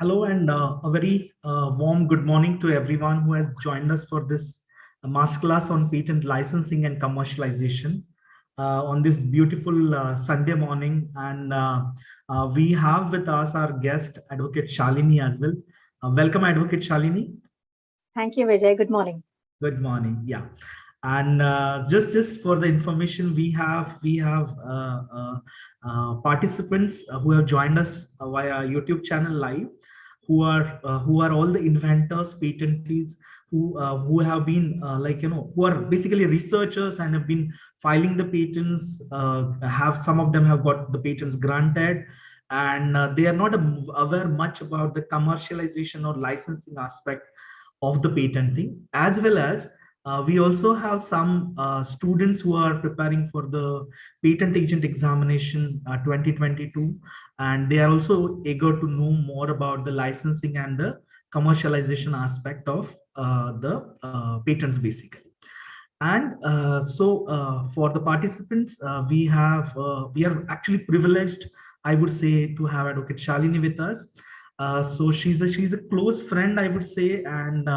Hello and a very warm good morning to everyone who has joined us for this masterclass on patent licensing and commercialization on this beautiful Sunday morning. And we have with us our guest, Advocate Shalini as well. Welcome, Advocate Shalini. Thank you, Vijay. Good morning. Good morning. Yeah. And just for the information, we have participants who have joined us via YouTube channel live, who are all the inventors, patentees, who have been who are basically researchers and have been filing the patents. Have some of them have got the patents granted, and they are not aware much about the commercialization or licensing aspect of the patenting, as well as we also have some students who are preparing for the patent agent examination 2022, and they are also eager to know more about the licensing and the commercialization aspect of the patents basically. And for the participants, we are actually privileged, I would say, to have Advocate Shalini with us. So she's a close friend, I would say, and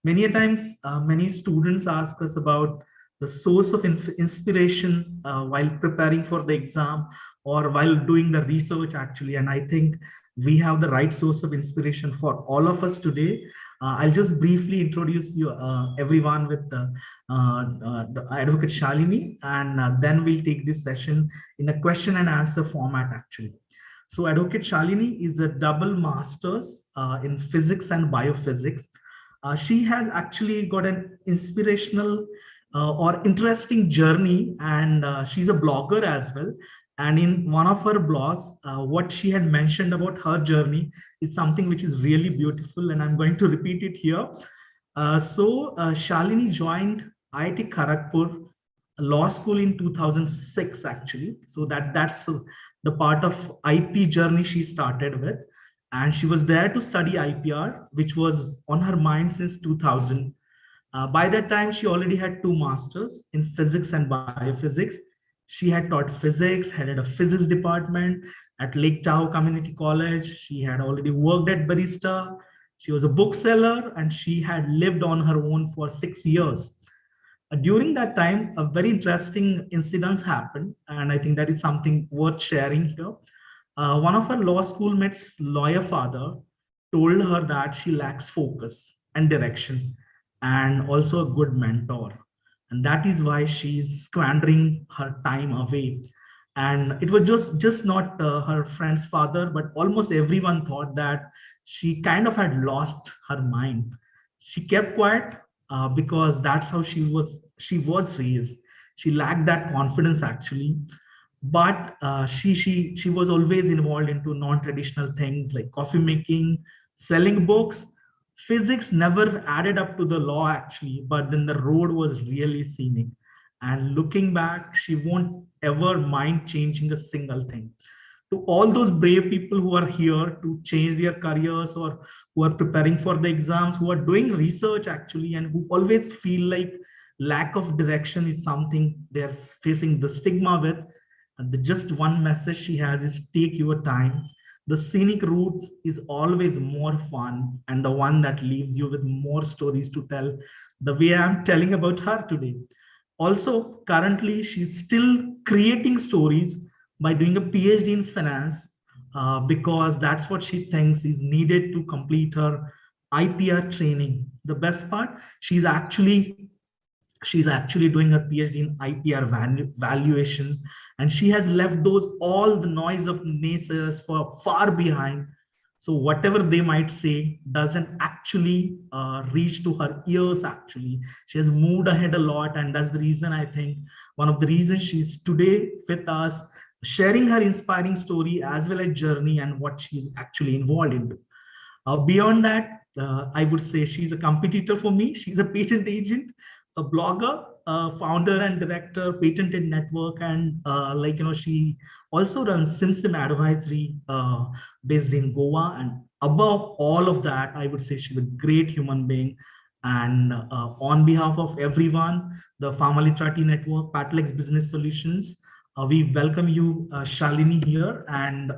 many a times many students ask us about the source of inspiration while preparing for the exam or while doing the research actually. And I think we have the right source of inspiration for all of us today. I'll just briefly introduce you everyone with the Advocate Shalini, and then we'll take this session in a question and answer format actually. So Advocate Shalini is a double master's in physics and biophysics. She has actually got an inspirational or interesting journey, and she's a blogger as well. And in one of her blogs, what she had mentioned about her journey is something which is really beautiful, and I'm going to repeat it here. Shalini joined IIT Kharagpur Law School in 2006, actually. So that's the part of IP journey she started with. And she was there to study IPR, which was on her mind since 2000. By that time, she already had 2 masters in physics and biophysics. She had taught physics, headed a physics department at Lake Tahoe Community College. She had already worked at Barista. She was a bookseller, and she had lived on her own for 6 years. During that time, a very interesting incidents happened, and I think that is something worth sharing here. One of her law school mates' lawyer father told her that she lacks focus and direction, and also a good mentor. And that is why she's squandering her time away. And it was just not her friend's father, but almost everyone thought that she kind of had lost her mind. She kept quiet because that's how she was raised. She lacked that confidence actually, but she was always involved into non-traditional things like coffee making, selling books. Physics never added up to the law actually, but then the road was really scenic. And looking back, she won't ever mind changing a single thing. To all those brave people who are here to change their careers, or who are preparing for the exams, who are doing research actually, and who always feel like lack of direction is something they're facing the stigma with, and the just one message she has is take your time. The scenic route is always more fun, and the one that leaves you with more stories to tell, the way I'm telling about her today. Also, currently, she's still creating stories by doing a PhD in finance because that's what she thinks is needed to complete her IPR training. The best part, she's actually doing her PhD in IPR valuation, and she has left all the noise of naysayers for far behind. So whatever they might say doesn't actually reach to her ears actually. She has moved ahead a lot, and that's the reason, I think, one of the reasons she's today with us, sharing her inspiring story as well as journey and what she's actually involved in. Beyond that, I would say she's a competitor for me. She's a patent agent, a blogger, founder and director, Patented Network, and she also runs SimSim Advisory based in Goa. And above all of that, I would say she's a great human being. And on behalf of everyone, the Pharma Literati Network, Patlex Business Solutions, We welcome you, Shalini, here, and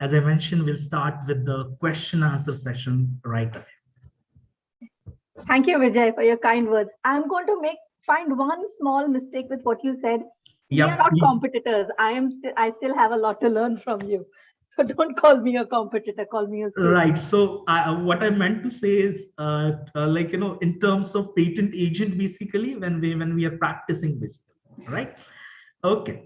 as I mentioned, we'll start with the question answer session right away. Thank you, Vijay, for your kind words. I'm going to find one small mistake with what you said. We are not competitors. I still have a lot to learn from you. So don't call me a competitor, call me a student. Right. So what I meant to say is in terms of patent agent, basically, when we are practicing, basically, right? Okay.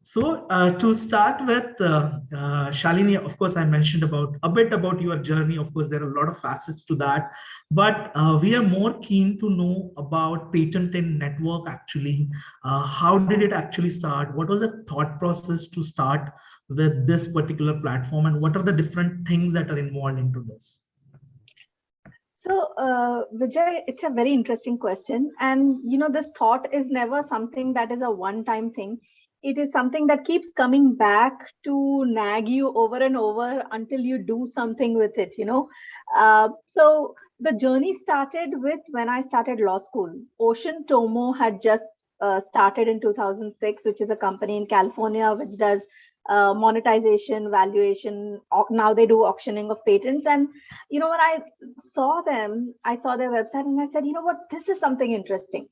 So to start with, Shalini, of course, I mentioned a bit about your journey. Of course, there are a lot of facets to that, but we are more keen to know about patent and network. Actually, how did it actually start? What was the thought process to start with this particular platform, and what are the different things that are involved into this? So, Vijay, it's a very interesting question. And, this thought is never something that is a one-time thing. It is something that keeps coming back to nag you over and over until you do something with it, So the journey started with when I started law school. Ocean Tomo had just started in 2006, which is a company in California, which does monetization, valuation. Now they do auctioning of patents. And, when I saw them, I saw their website and I said, you know what, this is something interesting.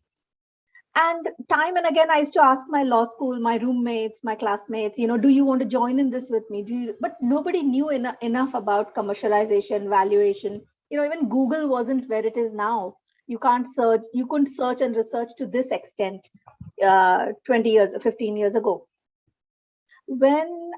And time and again, I used to ask my law school, my roommates, my classmates, do you want to join in this with me? But nobody knew enough about commercialization, valuation. Even Google wasn't where it is now. You couldn't search and research to this extent 20 years, 15 years ago. When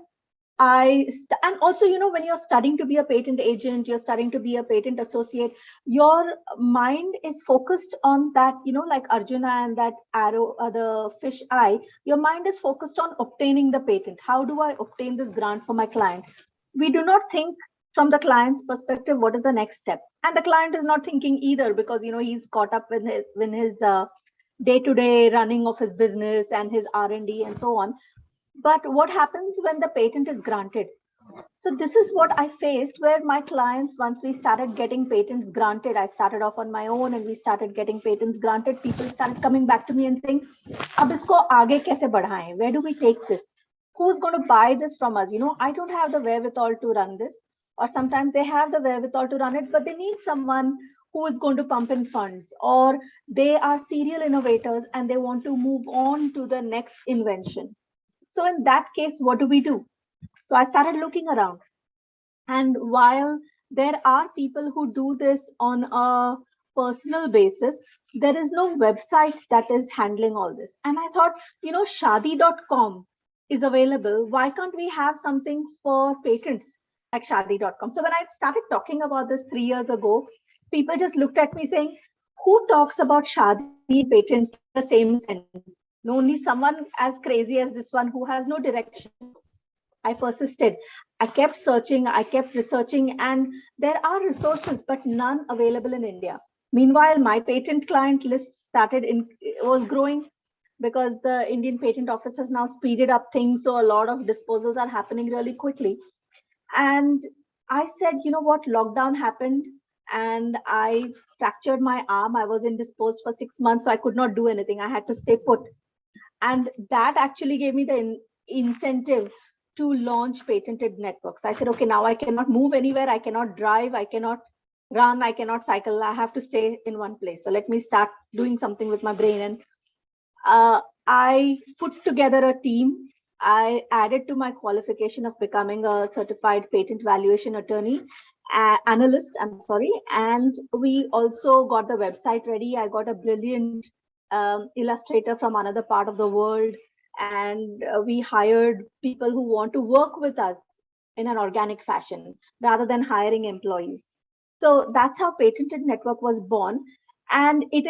and also, when you're studying to be a patent agent, you're studying to be a patent associate, your mind is focused on that, like Arjuna and that arrow, the fish eye, your mind is focused on obtaining the patent. How do I obtain this grant for my client? We do not think from the client's perspective, what is the next step? And the client is not thinking either, because, he's caught up with his day-to-day running of his business and his R&D and so on. But what happens when the patent is granted? So this is what I faced, where my clients, once we started getting patents granted, I started off on my own and we started getting patents granted. People started coming back to me and saying, "Ab isko aage kaise badhaye? Where do we take this? Who's going to buy this from us? I don't have the wherewithal to run this." Or sometimes they have the wherewithal to run it, but they need someone who is going to pump in funds, or they are serial innovators and they want to move on to the next invention. So in that case, what do we do? So I started looking around. And while there are people who do this on a personal basis, there is no website that is handling all this. And I thought, shadi.com is available. Why can't we have something for patents like shadi.com? So when I started talking about this 3 years ago, people just looked at me saying, who talks about shadi patents in the same sentence? Only someone as crazy as this one who has no direction. I persisted. I kept searching. I kept researching, and there are resources, but none available in India. Meanwhile, my patent client list was growing, because the Indian Patent Office has now speeded up things. So a lot of disposals are happening really quickly. And I said, you know what, lockdown happened and I fractured my arm. I was indisposed for 6 months, so I could not do anything. I had to stay put. And that actually gave me the incentive to launch patented networks. I said, okay, now I cannot move anywhere. I cannot drive. I cannot run. I cannot cycle. I have to stay in one place. So let me start doing something with my brain. And I put together a team. I added to my qualification of becoming a certified patent valuation analyst, and we also got the website ready. I got a brilliant illustrator from another part of the world, and we hired people who want to work with us in an organic fashion rather than hiring employees. So that's how Patented Network was born, and it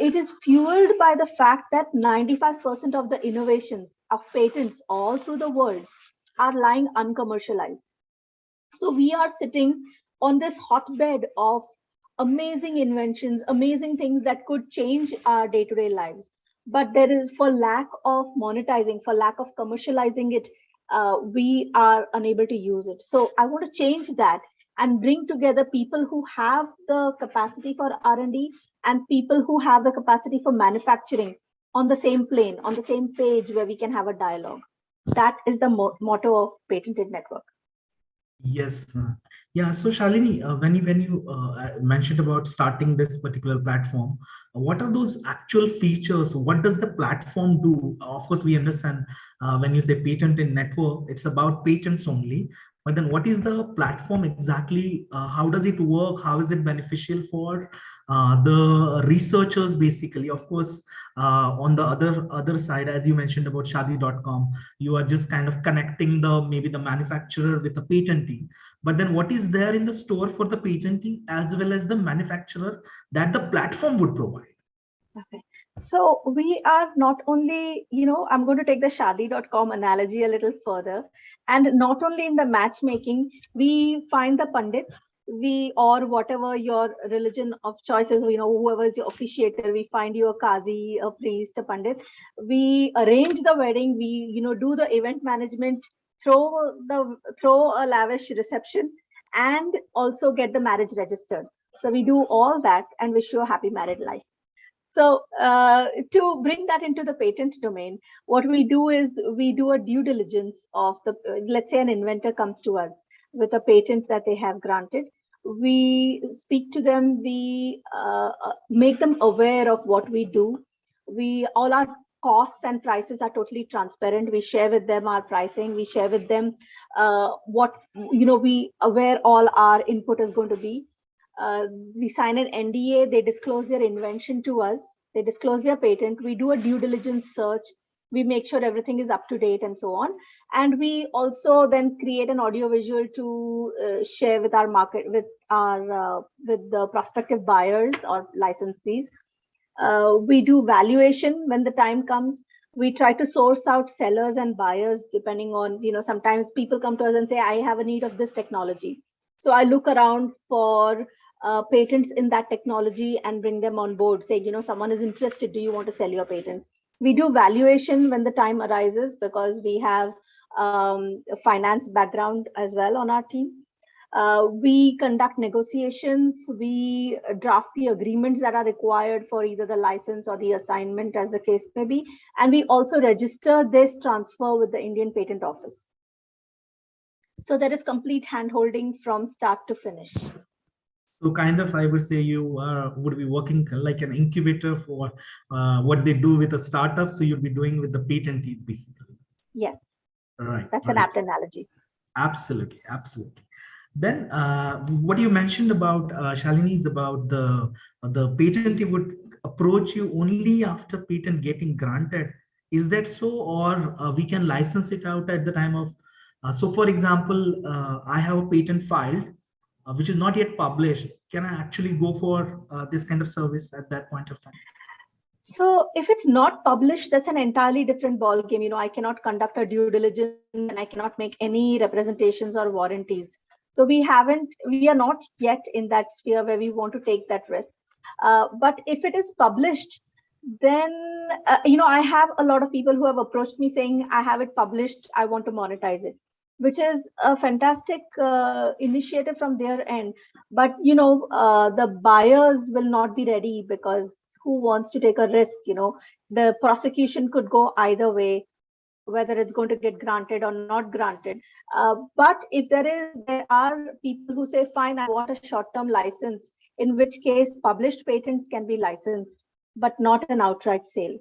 is fueled by the fact that 95% of the innovations of patents all through the world are lying uncommercialized. So we are sitting on this hotbed of amazing inventions, amazing things that could change our day-to-day lives. But there is, for lack of monetizing, for lack of commercializing it, we are unable to use it. So I want to change that and bring together people who have the capacity for R&D and people who have the capacity for manufacturing on the same plane, on the same page where we can have a dialogue. That is the motto of patented network. Yes. Yeah. So Shalini, when you mentioned about starting this particular platform, what are those actual features? What does the platform do? Of course, we understand when you say patent in network, it's about patents only. But then, what is the platform exactly? How does it work? How is it beneficial for the researchers? Basically, of course, on the other side, as you mentioned about Shadi.com, you are just kind of connecting the maybe the manufacturer with the patentee, but then what is there in the store for the patentee as well as the manufacturer that the platform would provide? Okay. So we are not only, I'm going to take the Shadi.com analogy a little further. And not only in the matchmaking, we find the Pandit, or whatever your religion of choice is, whoever is your officiator, we find you a Qazi, a priest, a Pandit. We arrange the wedding, we, do the event management, throw a lavish reception, and also get the marriage registered. So we do all that and wish you a happy married life. So to bring that into the patent domain, what we do is we do a due diligence of let's say an inventor comes to us with a patent that they have granted. We speak to them, we make them aware of what we do. All our costs and prices are totally transparent. We share with them our pricing. We share with them where all our input is going to be. We sign an NDA, they disclose their invention to us, they disclose their patent, we do a due diligence search, we make sure everything is up to date and so on. And we also then create an audio visual to share with our market, with the prospective buyers or licensees. We do valuation when the time comes. We try to source out sellers and buyers depending on, sometimes people come to us and say, I have a need of this technology. So I look around for patents in that technology and bring them on board, say, someone is interested, do you want to sell your patent? We do valuation when the time arises because we have a finance background as well on our team. We conduct negotiations, we draft the agreements that are required for either the license or the assignment as the case may be, and we also register this transfer with the Indian Patent Office. So there is complete hand-holding from start to finish. So kind of, I would say you would be working like an incubator for what they do with a startup. So you'll be doing with the patentees, basically. Yes. Right. That's an apt analogy. Absolutely. Absolutely. Then what you mentioned about, Shalini, is about the patentee would approach you only after patent getting granted. Is that so? Or we can license it out at the time of, so for example, I have a patent filed, which is not yet published. Can I actually go for this kind of service at that point of time? So if it's not published, that's an entirely different ballgame. I cannot conduct a due diligence and I cannot make any representations or warranties. So we are not yet in that sphere where we want to take that risk. But if it is published, then, I have a lot of people who have approached me saying, I have it published, I want to monetize it, which is a fantastic initiative from their end. But, the buyers will not be ready because who wants to take a risk? The prosecution could go either way, whether it's going to get granted or not granted. But if there are people who say, fine, I want a short-term license, in which case published patents can be licensed, but not an outright sale.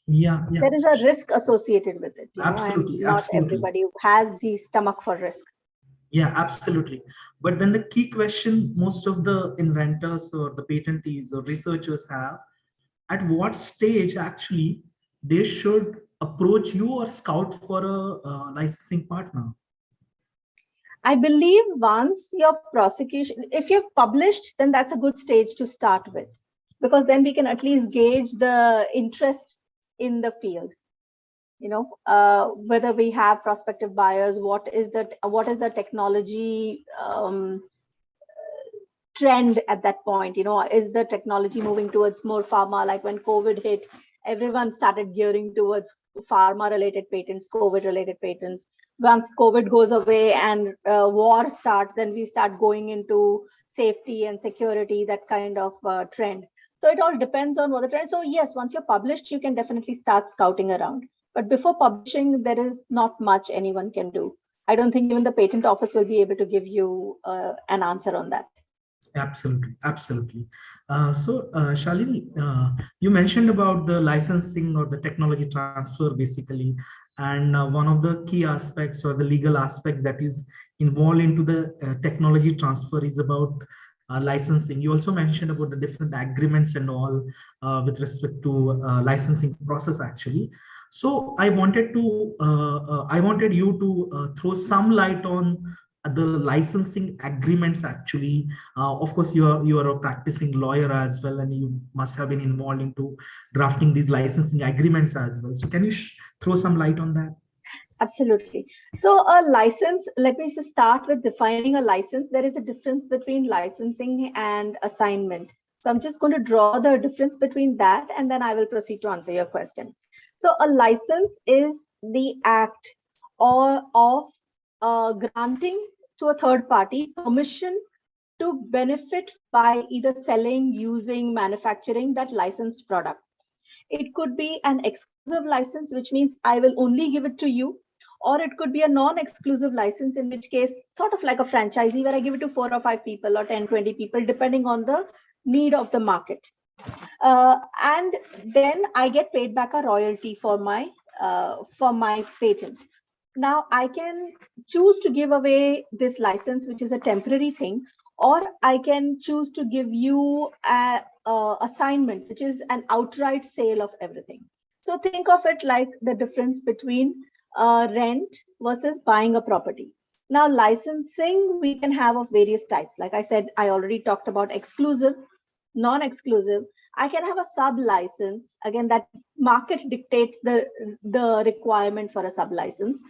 Yeah. There is a risk associated with it. Absolutely. And not everybody has the stomach for risk. Yeah, absolutely. But then the key question most of the inventors or the patentees or researchers have, at what stage actually they should approach you or scout for a licensing partner? I believe once your prosecution, if you've published, then that's a good stage to start with, because then we can at least gauge the interest in the field. Whether we have prospective buyers, what is the technology trend at that point? Is the technology moving towards more pharma? Like when COVID hit, everyone started gearing towards pharma related patents, COVID related patents. Once COVID goes away and war starts, then we start going into safety and security, that kind of trend. So it all depends on what the trend. So yes, once you're published, you can definitely start scouting around. But before publishing, there is not much anyone can do. I don't think even the patent office will be able to give you an answer on that. Absolutely, absolutely. Shalini, you mentioned about the licensing or the technology transfer, basically, and one of the key aspects or the legal aspects that is involved into the technology transfer is about licensing. You also mentioned about the different agreements and all with respect to licensing process, actually. So I wanted you to throw some light on the licensing agreements, actually. Of course, you are a practicing lawyer as well, and you must have been involved into drafting these licensing agreements as well. So can you throw some light on that? Absolutely. So a license, let me just start with defining a license. There is a difference between licensing and assignment. So I'm just going to draw the difference between that, and then I will proceed to answer your question. So a license is the act of granting to a third party permission to benefit by either selling, using, manufacturing that licensed product. It could be an exclusive license, which means I will only give it to you, or it could be a non-exclusive license, in which case, sort of like a franchisee, where I give it to 4 or 5 people or 10, 20 people, depending on the need of the market. And then I get paid back a royalty for my patent. Now I can choose to give away this license, which is a temporary thing, or I can choose to give you a assignment, which is an outright sale of everything. So think of it like the difference between rent versus buying a property. Now, licensing we can have of various types. Like I said, I already talked about exclusive, non-exclusive. I can have a sub license. Again, that market dictates the requirement for a sub license.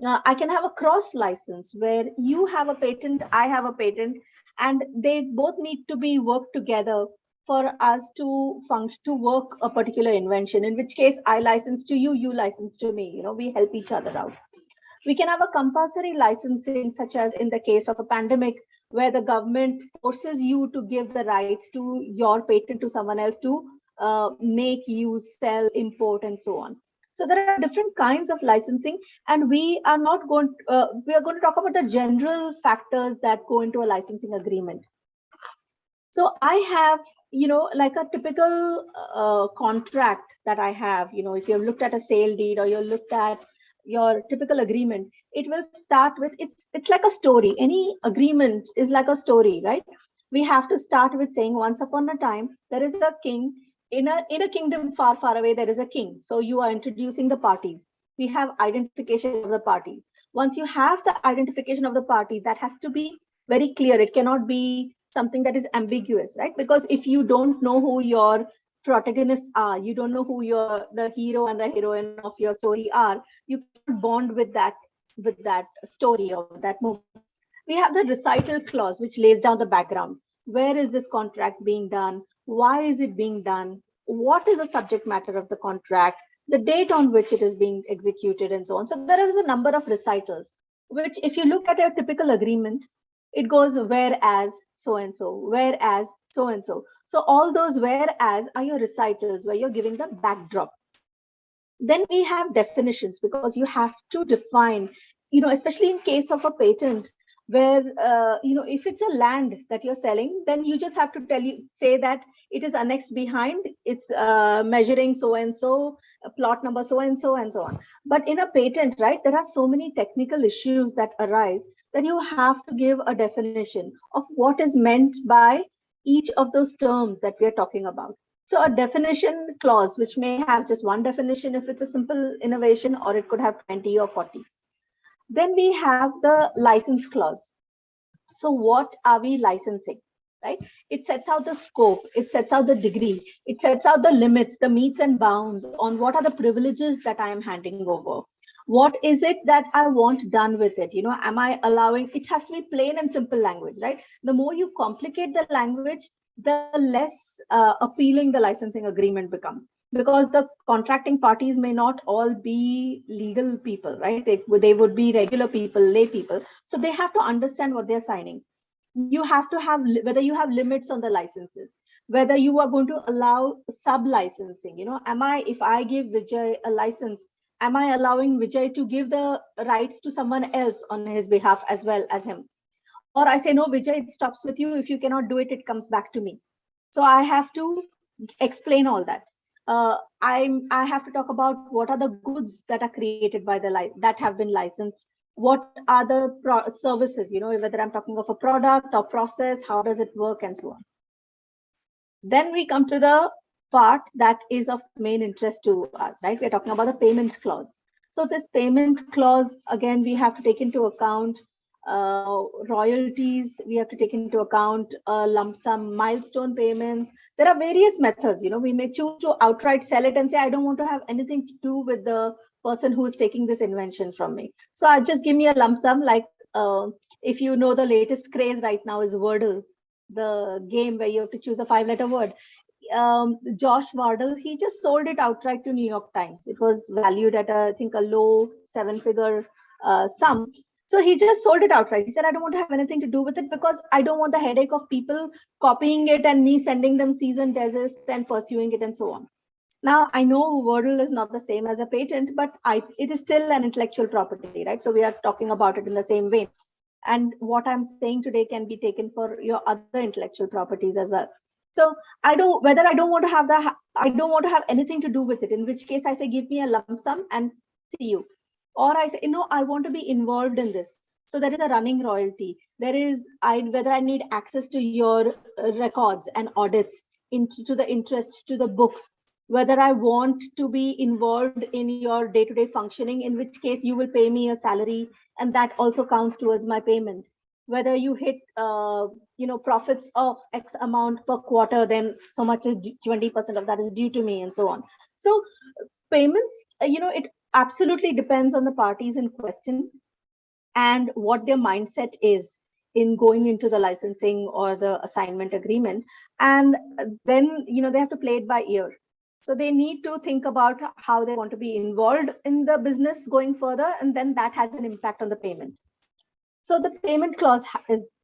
I can have a cross license where you have a patent, I have a patent, and they both need to be worked together for us to function, to work a particular invention, in which case I license to you, you license to me, we help each other out. We can have a compulsory licensing, such as in the case of a pandemic, where the government forces you to give the rights to your patent to someone else to make, use, sell, import, and so on. So there are different kinds of licensing, and we are going to talk about the general factors that go into a licensing agreement. So I have, like a typical contract that I have, if you've looked at a sale deed or you've looked at your typical agreement, it will start with, it's like a story. Any agreement is like a story, right? We have to start with saying, once upon a time, there is a king. In a kingdom far, far away, there is a king. So you are introducing the parties. We have identification of the parties. Once you have the identification of the party, that has to be very clear. It cannot be something that is ambiguous, right? Because if you don't know who your protagonists are, you don't know who the hero and the heroine of your story are, you can't bond with that story or that movie. We have the recital clause, which lays down the background. Where is this contract being done? Why is it being done? What is the subject matter of the contract? The date on which it is being executed, and so on. So there is a number of recitals, which if you look at a typical agreement, it goes whereas so and so, whereas so and so. So all those whereas are your recitals where you're giving the backdrop. Then we have definitions, because you have to define, especially in case of a patent, where if it's a land that you're selling, then you just have to say that it is annexed behind, it's measuring so and so, plot number so and so, and so on. But in a patent, right, there are so many technical issues that arise that you have to give a definition of what is meant by each of those terms that we are talking about. So a definition clause, which may have just one definition if it's a simple innovation, or it could have 20 or 40. Then we have the license clause. So what are we licensing, right? It sets out the scope, it sets out the degree, it sets out the limits, the metes and bounds on what are the privileges that I am handing over. What is it that I want done with it? Am I allowing, it has to be plain and simple language, right? The more you complicate the language, the less appealing the licensing agreement becomes, because the contracting parties may not all be legal people, right? They would be regular people, lay people. So they have to understand what they're signing. You have to have, whether you have limits on the licenses, whether you are going to allow sub-licensing. If I give Vijay a license, am I allowing Vijay to give the rights to someone else on his behalf as well as him? Or I say, no, Vijay, it stops with you. If you cannot do it, it comes back to me. So I have to explain all that. I have to talk about what are the goods that are created by that have been licensed. What are the services, whether I'm talking of a product or process, how does it work, and so on. Then we come to the part that is of main interest to us, right? We're talking about the payment clause. So this payment clause, again, we have to take into account royalties, we have to take into account lump sum milestone payments. There are various methods. We may choose to outright sell it and say, I don't want to have anything to do with the person who is taking this invention from me. So I just give me a lump sum. Like if you know, the latest craze right now is Wordle, the game where you have to choose a 5-letter word. Josh Wardle, he just sold it outright to New York Times. It was valued at I think a low 7-figure sum. So he just sold it outright. He said, I don't want to have anything to do with it because I don't want the headache of people copying it and me sending them cease and desist and pursuing it and so on. Now, I know Wordle is not the same as a patent, but it is still an intellectual property, right? So we are talking about it in the same way. And what I'm saying today can be taken for your other intellectual properties as well. So I don't want to have anything to do with it, in which case I say, give me a lump sum and see you. Or I say, I want to be involved in this. So there is a running royalty. There is, whether I need access to your records and audits, to the interest, to the books, whether I want to be involved in your day-to-day functioning, in which case you will pay me a salary, and that also counts towards my payment. Whether you hit, profits of X amount per quarter, then so much is 20% of that is due to me, and so on. So payments, it absolutely depends on the parties in question and what their mindset is in going into the licensing or the assignment agreement. And then, they have to play it by ear. So they need to think about how they want to be involved in the business going further, and then that has an impact on the payment. So the payment clause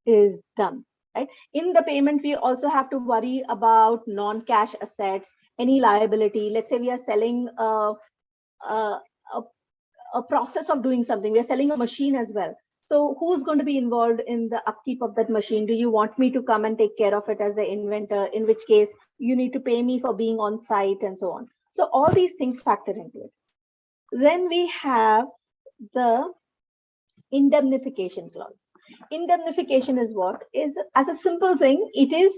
is done, right? In the payment, we also have to worry about non-cash assets, any liability. Let's say we are selling a process of doing something. We are selling a machine as well. So who's going to be involved in the upkeep of that machine? Do you want me to come and take care of it as the inventor? In which case, you need to pay me for being on site and so on. So all these things factor into it. Then we have the indemnification clause. Indemnification is what? Is, as a simple thing, it is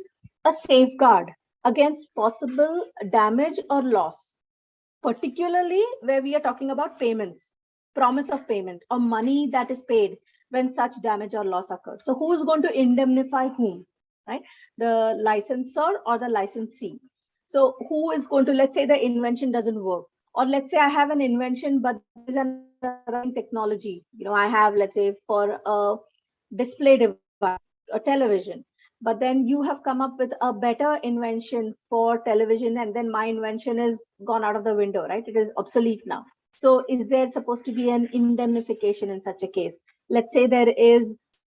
a safeguard against possible damage or loss, particularly where we are talking about payments, promise of payment, or money that is paid when such damage or loss occurs. So who is going to indemnify whom, right? The licensor or the licensee. So who is going to, let's say the invention doesn't work, or let's say I have an invention, but there's an running technology. I have, let's say, for a display device, a television, but then you have come up with a better invention for television, and then my invention is gone out of the window, right? It is obsolete now. So is there supposed to be an indemnification in such a case? Let's say there is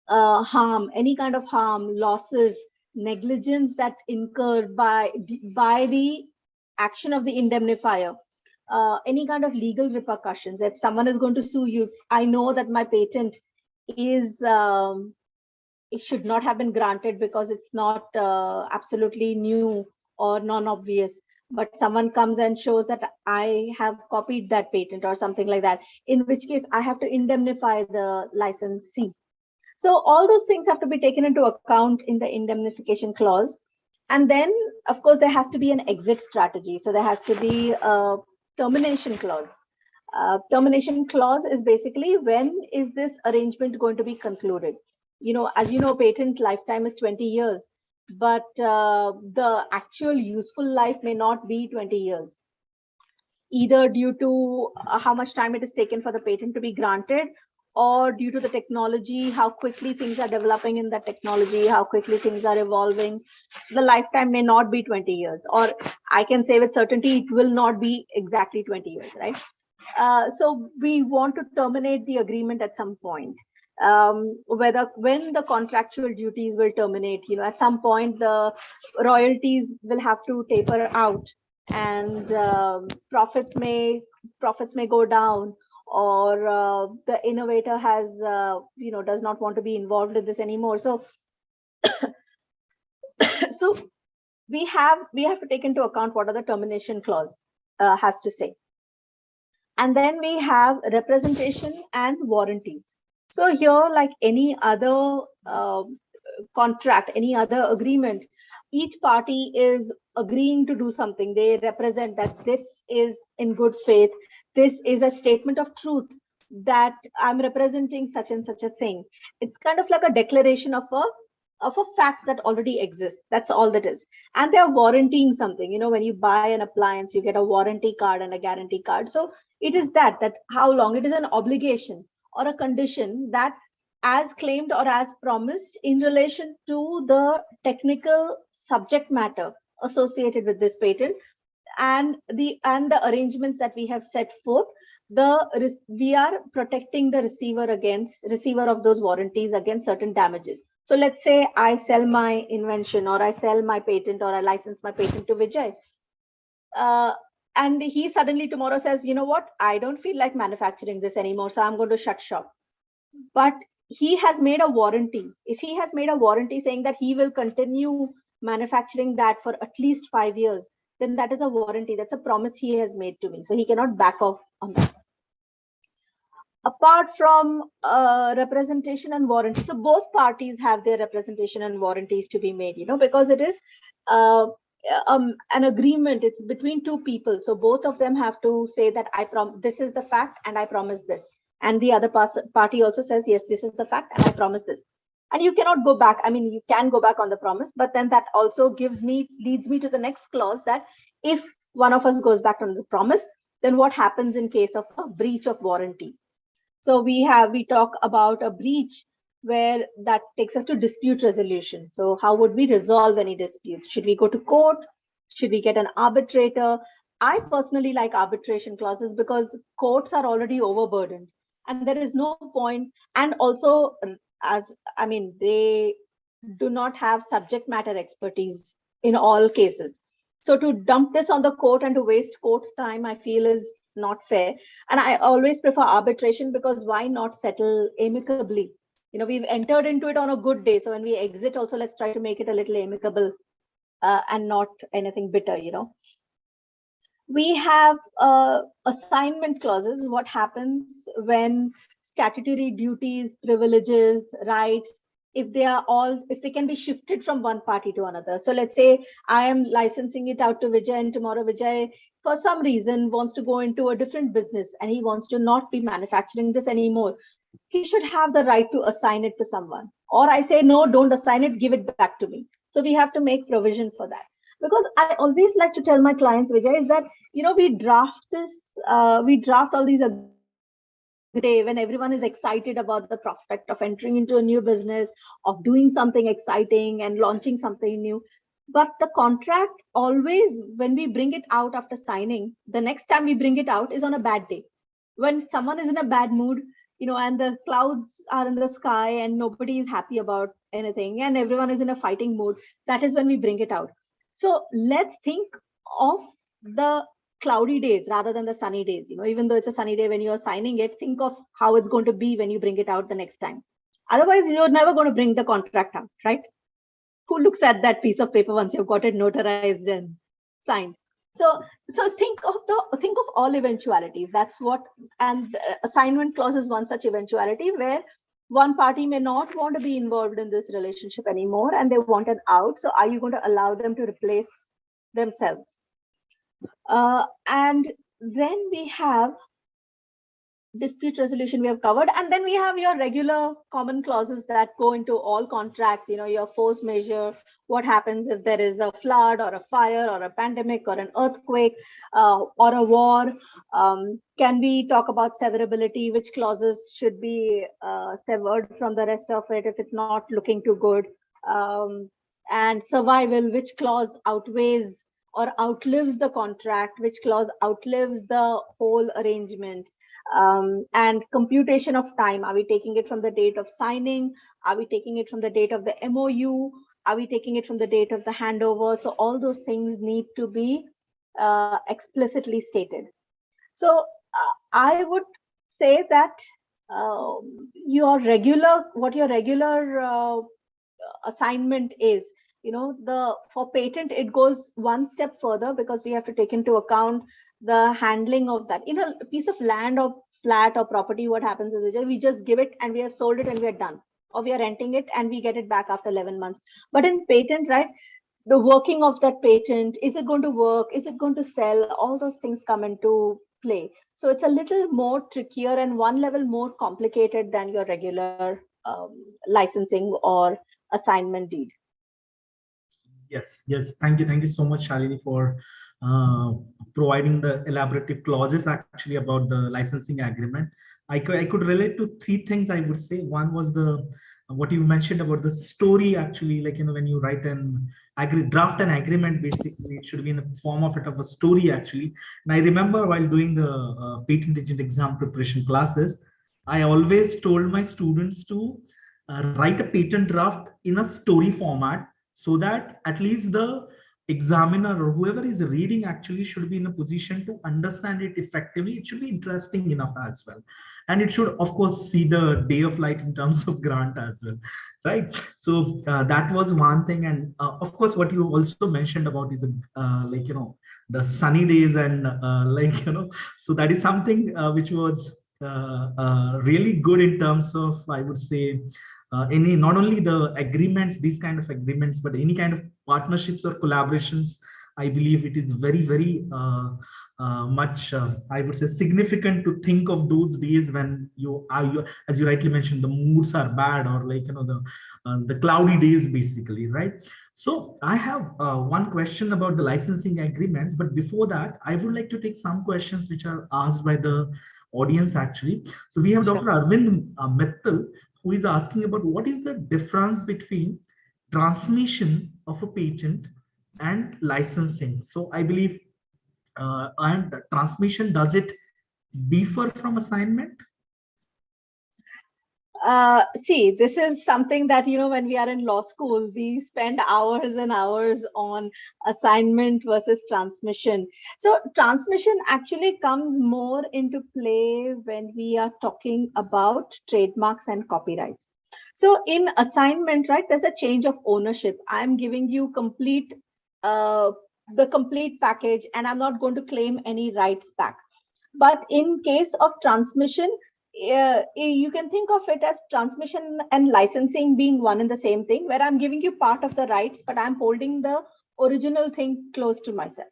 harm, any kind of harm, losses, negligence that incurred by the action of the indemnifier, any kind of legal repercussions. If someone is going to sue you, if I know that my patent is it should not have been granted because it's not absolutely new or non-obvious, but someone comes and shows that I have copied that patent or something like that, in which case I have to indemnify the licensee. So all those things have to be taken into account in the indemnification clause. And then, of course, there has to be an exit strategy. So there has to be a termination clause. Termination clause is basically, when is this arrangement going to be concluded? As you know, patent lifetime is 20 years, but the actual useful life may not be 20 years, either due to how much time it is taken for the patent to be granted, or due to the technology, how quickly things are developing in that technology, how quickly things are evolving. The lifetime may not be 20 years, or I can say with certainty it will not be exactly 20 years, right? So we want to terminate the agreement at some point. whether when the contractual duties will terminate, at some point the royalties will have to taper out, and profits may go down, or the innovator has does not want to be involved in this anymore. So so we have to take into account what are the termination clause has to say. And then we have representation and warranties. So here, like any other contract, any other agreement, each party is agreeing to do something. They represent that this is in good faith. This is a statement of truth that I'm representing such and such a thing. It's kind of like a declaration of a fact that already exists. That's all that is. And they're warranting something. When you buy an appliance, you get a warranty card and a guarantee card. So it is that how long it is an obligation or a condition that as claimed or as promised in relation to the technical subject matter associated with this patent, and the arrangements that we have set forth. We are protecting the receiver of those warranties against certain damages. So let's say I sell my invention, or I sell my patent, or I license my patent to Vijay. And he suddenly tomorrow says, you know what, I don't feel like manufacturing this anymore, so I'm going to shut shop. But he has made a warranty. If he has made a warranty saying that he will continue manufacturing that for at least 5 years, then that is a warranty. That's a promise he has made to me. So he cannot back off on that. Apart from representation and warranty, so both parties have their representation and warranties to be made, because it is an agreement. It's between two people. So both of them have to say that this is the fact and I promise this. And the other party also says, yes, this is the fact and I promise this. And you cannot go back. I mean, you can go back on the promise, but then that also leads me to the next clause, that if one of us goes back on the promise, then what happens in case of a breach of warranty? So we talk about a breach where that takes us to dispute resolution. So how would we resolve any disputes? Should we go to court? Should we get an arbitrator? I personally like arbitration clauses because courts are already overburdened and there is no point. And also, they do not have subject matter expertise in all cases. So to dump this on the court and to waste court's time, I feel is not fair. And I always prefer arbitration, because why not settle amicably? We've entered into it on a good day. So when we exit also, let's try to make it a little amicable and not anything bitter, We have assignment clauses. What happens when statutory duties, privileges, rights, if they can be shifted from one party to another. So let's say I am licensing it out to Vijay, and tomorrow Vijay, for some reason, wants to go into a different business and he wants to not be manufacturing this anymore. He should have the right to assign it to someone. Or I say, no, don't assign it, give it back to me. So we have to make provision for that. Because I always like to tell my clients, Vijay, is that, we draft all these day when everyone is excited about the prospect of entering into a new business, of doing something exciting and launching something new. But the contract always, when we bring it out after signing, the next time we bring it out is on a bad day. When someone is in a bad mood, and the clouds are in the sky and nobody is happy about anything and everyone is in a fighting mood, that is when we bring it out. So let's think of the cloudy days rather than the sunny days. Even though it's a sunny day when you're signing it, think of how it's going to be when you bring it out the next time. Otherwise, you're never going to bring the contract out, right? Who looks at that piece of paper once you've got it notarized and signed? So think of all eventualities. That's what, and the assignment clause is one such eventuality where one party may not want to be involved in this relationship anymore and they want an out. So are you going to allow them to replace themselves? And then we have dispute resolution we have covered. And then we have your regular common clauses that go into all contracts, your force majeure, what happens if there is a flood or a fire or a pandemic or an earthquake or a war. Can we talk about severability? Which clauses should be severed from the rest of it if it's not looking too good? And survival, which clause outweighs or outlives the contract, which clause outlives the whole arrangement? And computation of time. Are we taking it from the date of signing? Are we taking it from the date of the MOU? Are we taking it from the date of the handover? So all those things need to be explicitly stated. So I would say that what your regular assignment is, for patent, it goes one step further, because we have to take into account the handling of that. In a piece of land or flat or property, what happens is we just give it and we have sold it and we are done, or we are renting it and we get it back after 11 months. But in patent, right, the working of that patent, is it going to work, is it going to sell, all those things come into play. So it's a little more trickier and one level more complicated than your regular licensing or assignment deed. Yes, yes. Thank you so much, Shalini, for providing the elaborative clauses actually about the licensing agreement. I could relate to three things, I would say. One was the what you mentioned about the story, actually, like, when you write draft an agreement, basically it should be in the form of a story, actually. And I remember while doing the patent agent exam preparation classes, I always told my students to write a patent draft in a story format, so that at least the examiner or whoever is reading actually should be in a position to understand it effectively. It should be interesting enough as well, and it should of course see the day of light in terms of grant as well, right? So that was one thing. And of course what you also mentioned about is the sunny days, and so that is something which was really good in terms of, I would say, any, not only the agreements, these kind of agreements, but any kind of partnerships or collaborations. I believe it is very much, I would say, significant to think of those days when as you rightly mentioned, the moods are bad, or the cloudy days, basically, right? So I have one question about the licensing agreements, but before that, I would like to take some questions which are asked by the audience, actually. So we have Dr. Arvind Mittal, who is asking about what is the difference between transmission of a patent and licensing. So I believe, and transmission, does it differ from assignment? See, this is something that, when we are in law school, we spend hours and hours on assignment versus transmission. So transmission actually comes more into play when we are talking about trademarks and copyrights. So in assignment, right, there's a change of ownership. I'm giving you the complete package, and I'm not going to claim any rights back. But in case of transmission, you can think of it as transmission and licensing being one and the same thing, where I'm giving you part of the rights, but I'm holding the original thing close to myself.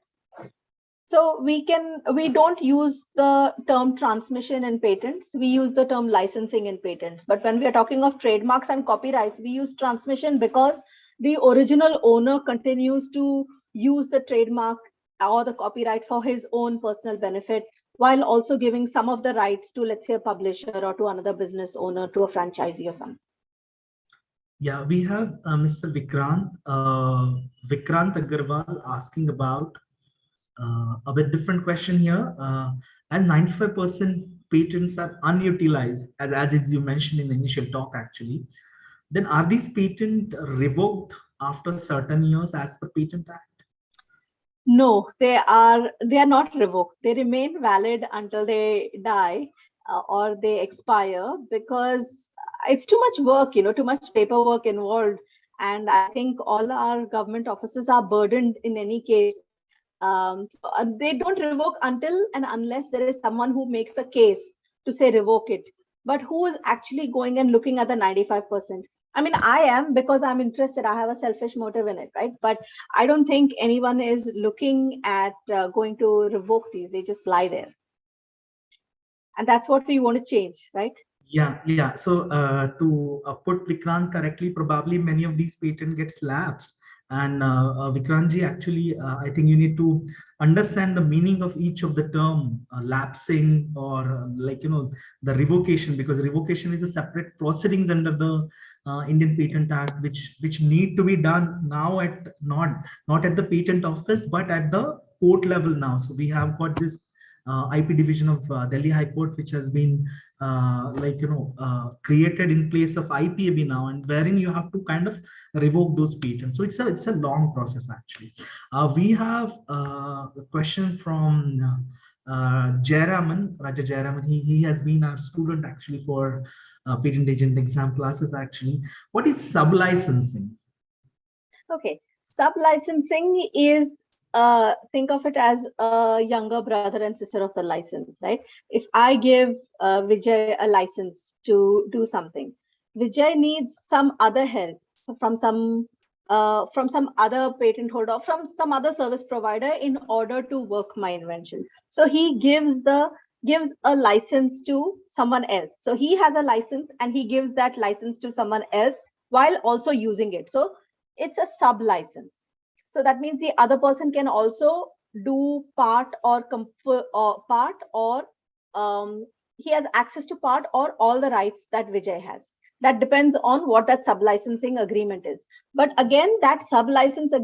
So we don't use the term transmission in patents, we use the term licensing in patents. But when we are talking of trademarks and copyrights, we use transmission because the original owner continues to use the trademark or the copyright for his own personal benefit, while also giving some of the rights to, let's say, a publisher or to another business owner, to a franchisee or something. Yeah, we have Mr. Vikrant Agarwal asking about a bit different question here. As 95% patents are unutilized, as you mentioned in the initial talk, actually, then are these patents revoked after certain years as per Patent Act? No, they are not revoked. They remain valid until they die or they expire, because it's too much work, too much paperwork involved. And I think all our government offices are burdened in any case. So they don't revoke until and unless there is someone who makes a case to say revoke it. But who is actually going and looking at the 95%? I mean, I am, because I'm interested. I have a selfish motive in it, right? But I don't think anyone is looking at going to revoke these. They just lie there. And that's what we want to change, right? Yeah. So to put Vikrant correctly, probably many of these patents gets lapsed. And Vikrantji, actually, I think you need to understand the meaning of each of the term, lapsing or the revocation, because revocation is a separate proceedings under the Indian Patent Act, which need to be done now at not at the patent office, but at the court level now. So we have got this IP division of Delhi High Court, which has been created in place of IPAB now, and wherein you have to kind of revoke those patents. So it's a long process actually. We have a question from Raja Jayaraman. He has been our student actually for patent agent exam classes actually. What is sub-licensing? Okay, sub-licensing is, think of it as a younger brother and sister of the license, right? If I give Vijay a license to do something, Vijay needs some other help from some other patent holder, from some other service provider in order to work my invention. So he gives a license to someone else. So he has a license and he gives that license to someone else while also using it. So it's a sub license. So that means the other person can also do part or he has access to part or all the rights that Vijay has. That depends on what that sub-licensing agreement is. But again, that sub-license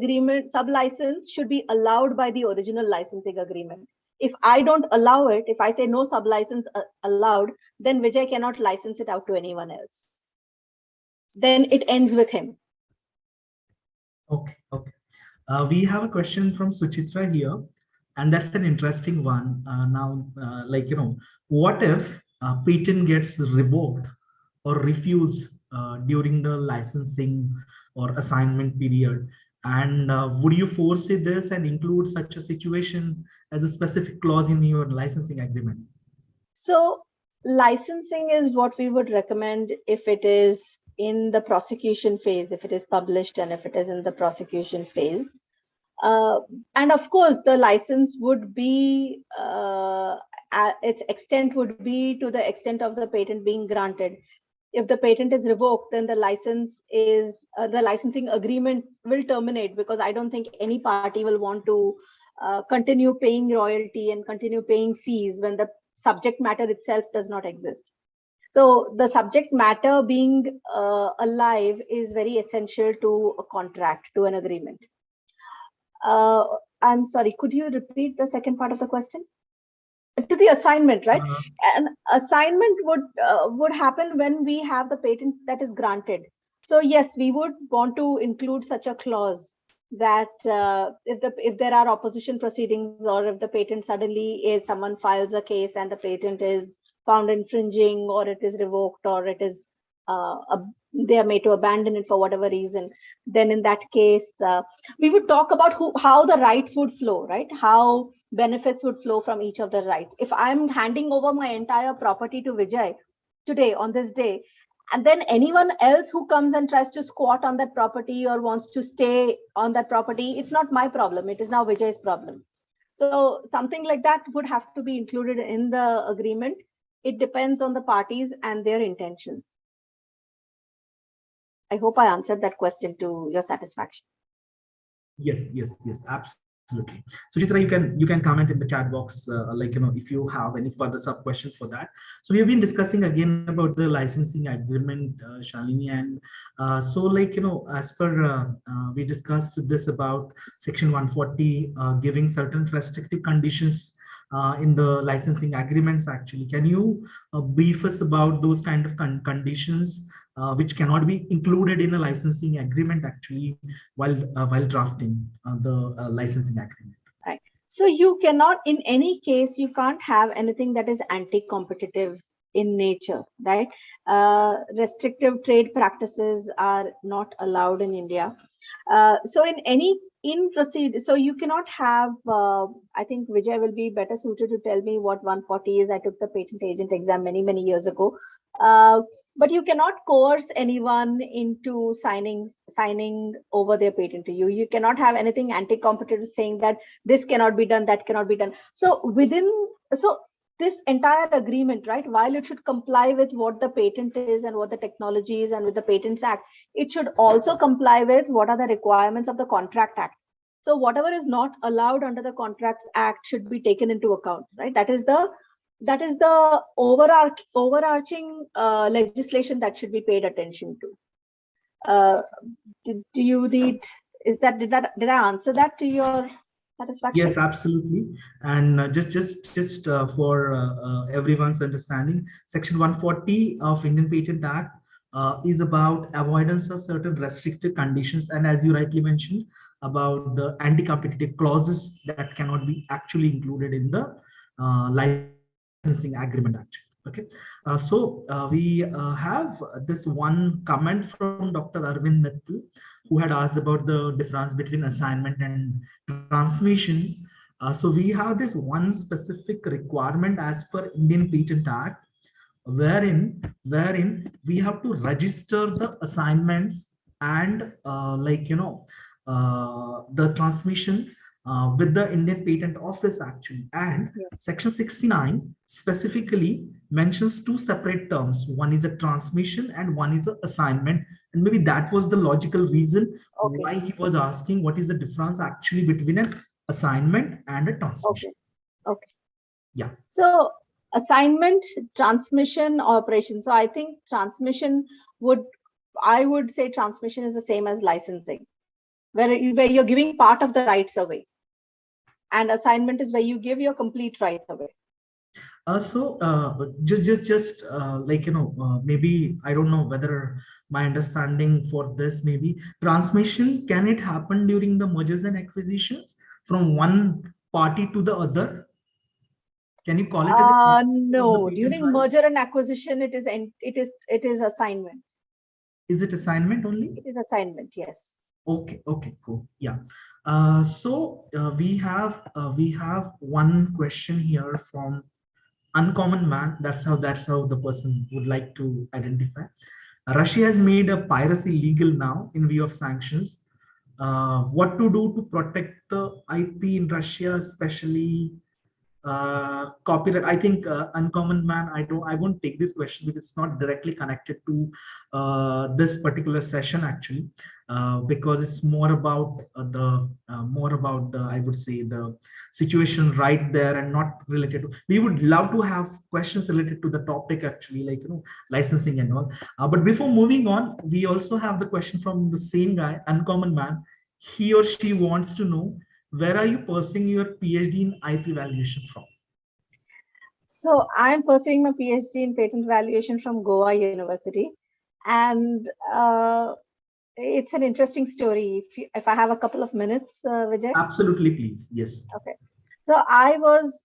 should be allowed by the original licensing agreement. If I don't allow it, if I say no sub-license allowed, then Vijay cannot license it out to anyone else. Then it ends with him. Okay. We have a question from Suchitra here, and that's an interesting one. What if a patent gets revoked or refused during the licensing or assignment period? And would you foresee this and include such a situation as a specific clause in your licensing agreement? So licensing is what we would recommend if it is in the prosecution phase, if it is published and if it is in the prosecution phase. And of course, the license would be, its extent would be to the extent of the patent being granted. If the patent is revoked, then the licensing agreement will terminate, because I don't think any party will want to continue paying royalty and continue paying fees when the subject matter itself does not exist. So the subject matter being alive is very essential to a contract, to an agreement. I'm sorry, could you repeat the second part of the question? To the assignment, right? An assignment would happen when we have the patent that is granted. So yes, we would want to include such a clause that if there are opposition proceedings, or if the patent suddenly is, someone files a case and the patent is found infringing, or it is revoked, or it is they are made to abandon it for whatever reason, then in that case, we would talk about how the rights would flow, right? How benefits would flow from each of the rights. If I'm handing over my entire property to Vijay today on this day, and then anyone else who comes and tries to squat on that property or wants to stay on that property, it's not my problem. It is now Vijay's problem. So something like that would have to be included in the agreement. It depends on the parties and their intentions. I hope I answered that question to your satisfaction. Yes, absolutely. Suchitra, you can comment in the chat box, if you have any further sub questions for that. So we have been discussing again about the licensing agreement, Shalini, and as per we discussed this about section 140 giving certain restrictive conditions in the licensing agreements. Actually, can you brief us about those kind of conditions which cannot be included in a licensing agreement actually while drafting the licensing agreement? Right. So you cannot, in any case, you can't have anything that is anti-competitive in nature, right? Restrictive trade practices are not allowed in India. So so you cannot have, I think Vijay will be better suited to tell me what 140 is. I took the patent agent exam many years ago. But you cannot coerce anyone into signing over their patent to you. You cannot have anything anti-competitive saying that this cannot be done, that cannot be done. So this entire agreement, right, while it should comply with what the patent is and what the technology is and with the Patents Act, it should also comply with what are the requirements of the Contract Act. So whatever is not allowed under the Contracts Act should be taken into account, right? That is the overarching legislation that should be paid attention to. Did I answer that to your satisfaction? Yes, absolutely. And just for everyone's understanding, Section 140 of Indian Patent Act is about avoidance of certain restrictive conditions, and as you rightly mentioned, about the anti-competitive clauses that cannot be actually included in the licensing agreement act. Okay, we have this one comment from Dr. Arvind Mittal, who had asked about the difference between assignment and transmission. So we have this one specific requirement as per Indian Patent Act, wherein we have to register the assignments and the transmission with the Indian Patent Office actually. And Yeah. Section 69 specifically mentions two separate terms. One is a transmission and one is an assignment. And maybe that was the logical reason Okay. why he was asking what is the difference actually between an assignment and a transmission. Okay. Yeah. So assignment, transmission, operation. So I think I would say transmission is the same as licensing, where you're giving part of the rights away. And assignment is where you give your complete rights away. Maybe I don't know whether my understanding for this, maybe transmission, can it happen during the mergers and acquisitions from one party to the other? Can you call it? No, during merger and acquisition, it is assignment. Is it assignment only? It is assignment, yes. Okay, cool. Yeah. We have one question here from Uncommon Man. That's how the person would like to identify. Russia has made a piracy legal now in view of sanctions. What to do to protect the IP in Russia, especially copyright? I think Uncommon Man, I won't take this question because it's not directly connected to this particular session actually, because it's more about the I would say the situation right there and not related to. We would love to have questions related to the topic actually, like licensing and all. But before moving on, we also have the question from the same guy, Uncommon Man. He or she wants to know, where are you pursuing your PhD in IP valuation from? So I'm pursuing my PhD in patent valuation from Goa University. And it's an interesting story. If I have a couple of minutes, Vijay? Absolutely, please. Yes. Okay. So I was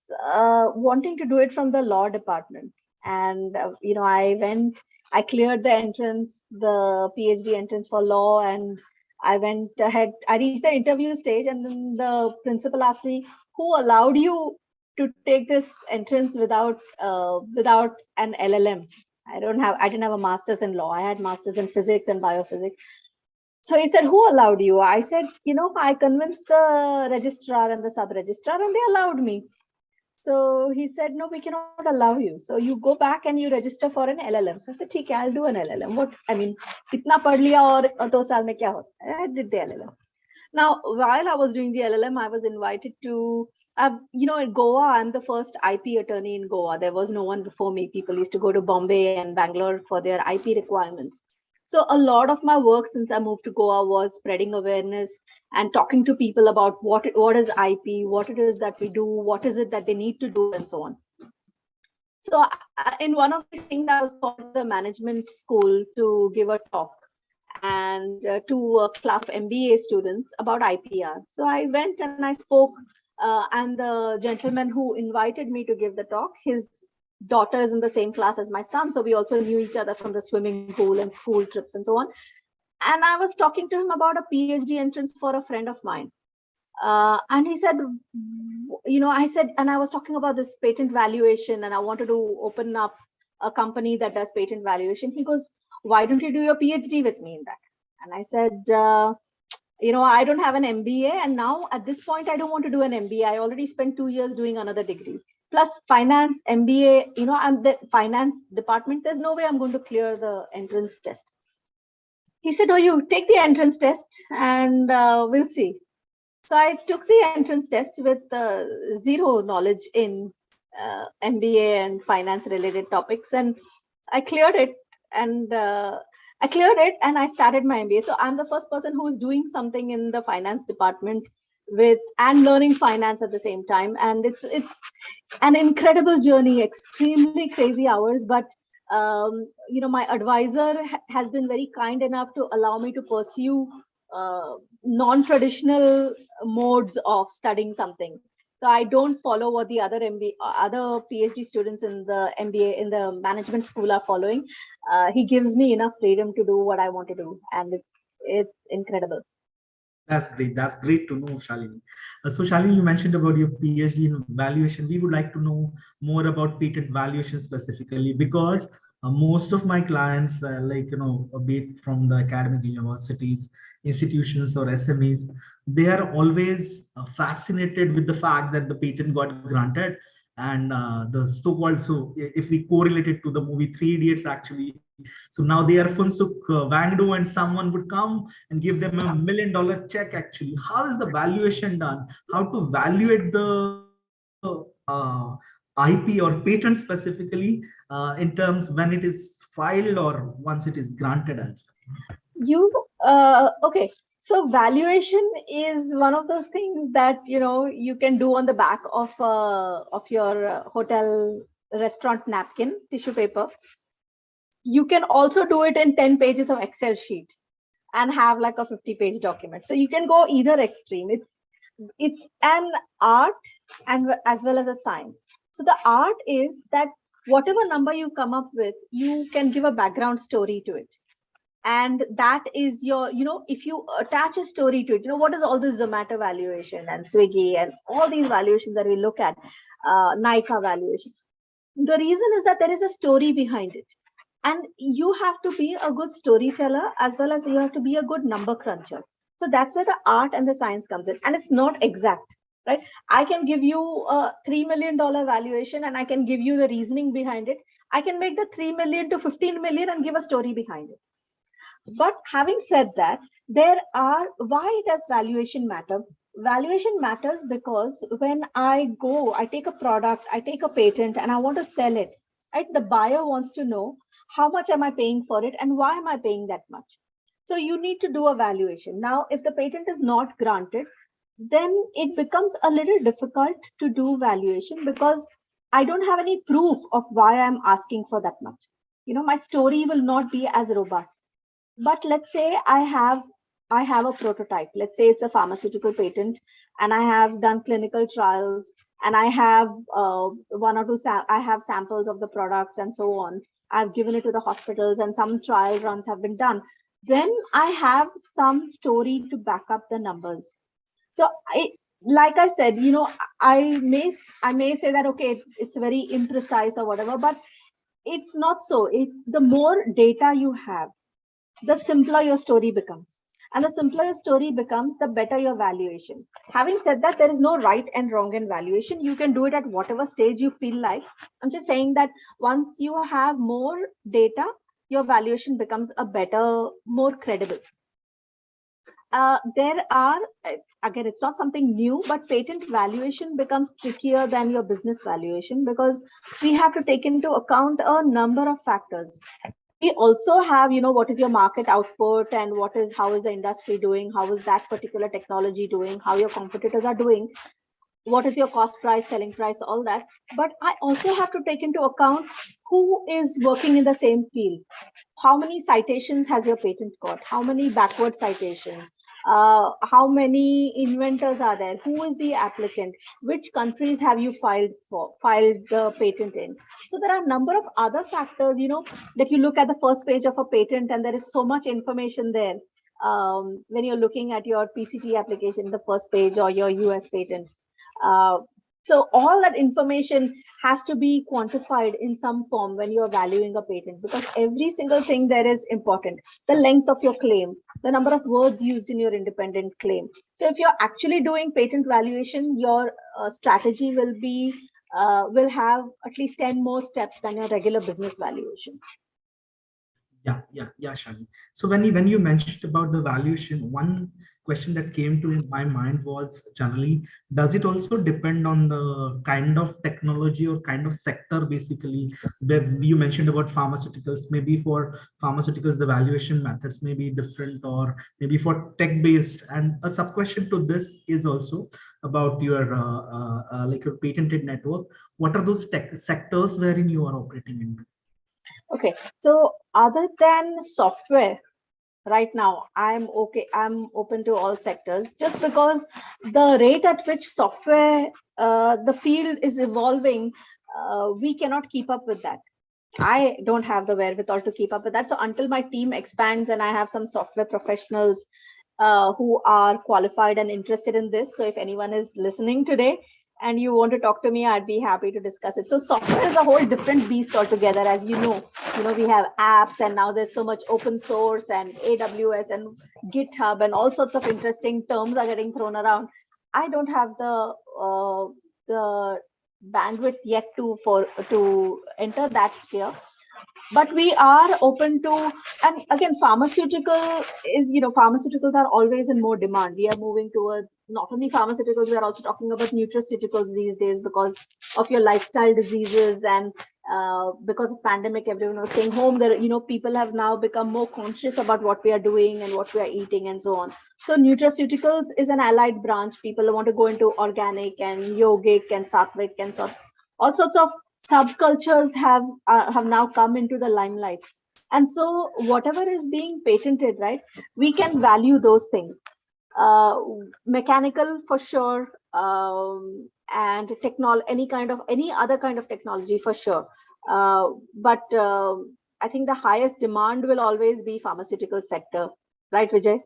wanting to do it from the law department. And, I cleared the entrance, the PhD entrance for law, and I went ahead. I reached the interview stage, and then the principal asked me, who allowed you to take this entrance without an LLM? I didn't have a master's in law. I had master's in physics and biophysics. So he said, who allowed you? I said, I convinced the registrar and the sub-registrar, and they allowed me. So he said, no, we cannot allow you. So you go back and you register for an LLM. So I said, okay, I'll do an LLM. Itna pad liya aur 2 saal mein kya hota? I did the LLM. Now, while I was doing the LLM, I was invited to, in Goa, I'm the first IP attorney in Goa. There was no one before me. People used to go to Bombay and Bangalore for their IP requirements. So a lot of my work since I moved to Goa was spreading awareness and talking to people about what is IP, what it is that we do, what is it that they need to do, and so on. So in one of these things, I was called to the management school to give a talk and to a class of MBA students about IPR. So I went and I spoke, and the gentleman who invited me to give the talk, his daughter is in the same class as my son. So we also knew each other from the swimming pool and school trips and so on. And I was talking to him about a PhD entrance for a friend of mine. And he said, I said, and I was talking about this patent valuation, and I wanted to open up a company that does patent valuation. He goes, why don't you do your PhD with me in that? And I said, I don't have an MBA. And now at this point, I don't want to do an MBA. I already spent 2 years doing another degree. Plus finance, MBA, I'm the finance department. There's no way I'm going to clear the entrance test. He said, oh, you take the entrance test and we'll see. So I took the entrance test with zero knowledge in MBA and finance related topics. And I cleared it. And I started my MBA. So I'm the first person who is doing something in the finance department and learning finance at the same time. And it's an incredible journey, extremely crazy hours, but my advisor has been very kind enough to allow me to pursue non-traditional modes of studying something. So I don't follow what the other other PhD students in the MBA in the management school are following. He gives me enough freedom to do what I want to do, and it's incredible. That's great. That's great to know, Shalini. So, Shalini, you mentioned about your PhD in valuation. We would like to know more about patent valuation specifically, because most of my clients, be it from the academic universities, institutions, or SMEs, they are always fascinated with the fact that the patent got granted, and the so-called. So, if we correlate it to the movie Three Idiots, actually, so now they are Funsuk Wangdo, and someone would come and give them $1 million check. Actually, how is the valuation done? How to evaluate the IP or patent specifically in terms when it is filed or once it is granted as Okay, so valuation is one of those things that you can do on the back of your hotel restaurant napkin tissue paper. You can also do it in 10 pages of Excel sheet and have like a 50-page document. So you can go either extreme. It's an art and as well as a science. So the art is that whatever number you come up with, you can give a background story to it. And that is your, if you attach a story to it, what is all this Zomato valuation and Swiggy and all these valuations that we look at, Nika valuation. The reason is that there is a story behind it. And you have to be a good storyteller as well as you have to be a good number cruncher. So that's where the art and the science comes in. And it's not exact, right? I can give you a $3 million valuation and I can give you the reasoning behind it. I can make the 3 million to 15 million and give a story behind it. But having said that, why does valuation matter? Valuation matters because when I take a product, I take a patent and I want to sell it, right? The buyer wants to know how much am I paying for it and why am I paying that much? So you need to do a valuation. Now, if the patent is not granted, then it becomes a little difficult to do valuation because I don't have any proof of why I'm asking for that much. My story will not be as robust. But let's say I have a prototype. Let's say it's a pharmaceutical patent and I have done clinical trials and I have one or two, I have samples of the products and so on. I've given it to the hospitals and some trial runs have been done. Then I have some story to back up the numbers. So like I said, I may say that, okay, it's very imprecise or whatever, but it's not so. The more data you have, the simpler your story becomes. And the simpler your story becomes, the better your valuation. Having said that, there is no right and wrong in valuation. You can do it at whatever stage you feel like. I'm just saying that once you have more data, your valuation becomes a better, more credible. There are, again, it's not something new, but patent valuation becomes trickier than your business valuation because we have to take into account a number of factors. We also have, what is your market output and how is the industry doing? How is that particular technology doing? How your competitors are doing? What is your cost price, selling price, all that. But I also have to take into account who is working in the same field. How many citations has your patent got? How many backward citations? How many inventors are there? Who is the applicant? Which countries have you filed the patent in? So there are a number of other factors, that you look at the first page of a patent and there is so much information there. When you're looking at your PCT application, the first page or your US patent. So all that information has to be quantified in some form when you're valuing a patent, because every single thing there is important. The length of your claim, the number of words used in your independent claim. So if you're actually doing patent valuation, your strategy will have at least 10 more steps than your regular business valuation. Yeah, Shani. So when you mentioned about the valuation, one question that came to my mind was generally, does it also depend on the kind of technology or kind of sector? Basically, that you mentioned about pharmaceuticals, maybe for pharmaceuticals the valuation methods may be different, or maybe for tech based. And a sub question to this is also about your like your patented network. What are those tech sectors wherein you are operating in? Okay, so other than software, right now I'm open to all sectors, just because the rate at which software the field is evolving, we cannot keep up with that. I don't have the wherewithal to keep up with that. So until my team expands and I have some software professionals who are qualified and interested in this, so if anyone is listening today and you want to talk to me, I'd be happy to discuss it. So software is a whole different beast altogether. As you know, we have apps, and now there's so much open source and AWS and GitHub, and all sorts of interesting terms are getting thrown around. I don't have the bandwidth yet to enter that sphere, but we are open to. And again, pharmaceuticals are always in more demand. We are moving towards not only pharmaceuticals, we are also talking about nutraceuticals these days, because of your lifestyle diseases, and because of pandemic, everyone was staying home. There, people have now become more conscious about what we are doing and what we are eating and so on. So nutraceuticals is an allied branch. People want to go into organic and yogic and sattvic, and all sorts of subcultures have now come into the limelight. And so whatever is being patented, right, we can value those things. Mechanical for sure, and any other kind of technology for sure. But I think the highest demand will always be pharmaceutical sector, right, Vijay?